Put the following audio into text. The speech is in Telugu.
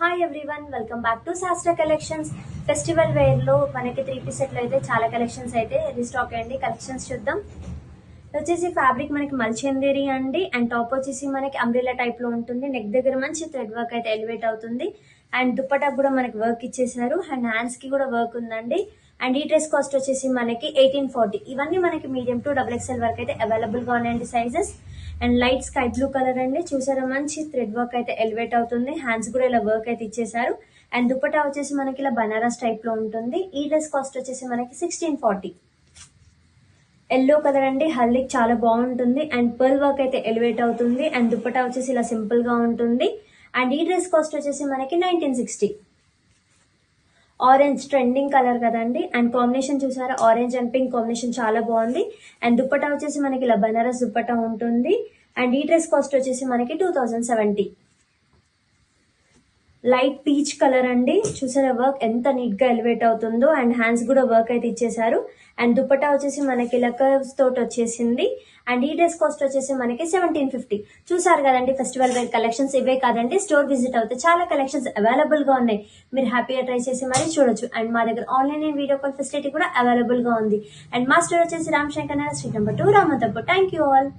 Hi everyone, welcome back to శాస్త్ర కలెక్షన్స్. ఫెస్టివల్ వేర్ లో మనకి 3 పీస్ సెట్లు అయితే చాలా కలెక్షన్స్ అయితే రీస్టాక్ అయ్యండి. కలెక్షన్స్ చూద్దాం. వచ్చేసి ఫ్యాబ్రిక్ మనకి మల్చందేరి అండి, అండ్ టాప్ వచ్చేసి మనకి అంబ్రెలా టైప్ లో ఉంటుంది. నెక్ దగ్గర మంచి థ్రెడ్ వర్క్ అయితే ఎలివేట్ అవుతుంది. అండ్ దుప్పటా కూడా మనకి వర్క్ ఇచ్చేసారు, అండ్ హ్యాండ్స్ కి కూడా వర్క్ ఉందండి. అండ్ ఈ డ్రెస్ కాస్ట్ వచ్చేసి మనకి 1840. ఇవన్నీ మనకి మీడియం టు XXL వరకు అయితే అవైలబుల్ గా ఉన్నాయండి sizes. And light sky blue colour అండి, చూసారా మంచి థ్రెడ్ వర్క్ అయితే ఎలివేట్ అవుతుంది. హ్యాండ్స్ కూడా ఇలా వర్క్ అయితే ఇచ్చేసారు. అండ్ దుపట్టా వచ్చేసి మనకి ఇలా బనారస్ టైప్ లో ఉంటుంది. ఈ డ్రెస్ కాస్ట్ వచ్చేసి మనకి 1640. ఎల్లో కలర్ అండి, హల్దీకి చాలా బాగుంటుంది. అండ్ పర్ల్ వర్క్ అయితే ఎలివేట్ అవుతుంది. అండ్ దుపట్టా వచ్చేసి ఇలా సింపుల్ గా ఉంటుంది. అండ్ ఈ డ్రెస్ కాస్ట్ వచ్చేసి మనకి 1960. ఆరెంజ్ ట్రెండింగ్ కలర్ కదండి, అండ్ కాంబినేషన్ చూసారా, ఆరెంజ్ అండ్ పింక్ కాంబినేషన్ చాలా బాగుంది. అండ్ దుప్పటా వచ్చేసి మనకి ఇలా బనారస్ దుప్పటా ఉంటుంది. అండ్ ఈ డ్రెస్ కాస్ట్ వచ్చేసి మనకి 2070. లైట్ పీచ్ కలర్ అండి, చూసారా వర్క్ ఎంత నీట్ గా ఎలివేట్ అవుతుందో. అండ్ హ్యాండ్స్ కూడా వర్క్ అయితే ఇచ్చేసారు. అండ్ దుపట్టా వచ్చేసి మనకి ఇలా కర్వ్స్ తోటి వచ్చేసింది. అండ్ ఈ డ్రెస్ కాస్ట్ వచ్చేసి మనకి 1750. చూసారు కదండి, ఫెస్టివల్ వేర్ కలెక్షన్స్ ఇవే కాదండి, స్టోర్ విజిట్ అవుతే చాలా కలెక్షన్స్ అవైలబుల్ గా ఉన్నాయి. మీరు హ్యాపీగా ట్రై చేసి మరీ చూడొచ్చు. అండ్ మా దగ్గర online and video call facility కూడా అవైలబుల్ గా ఉంది. అండ్ మా స్టోర్ వచ్చేసి Ram Shankar Nagar, street number 2, Ramanthapur. Thank you all.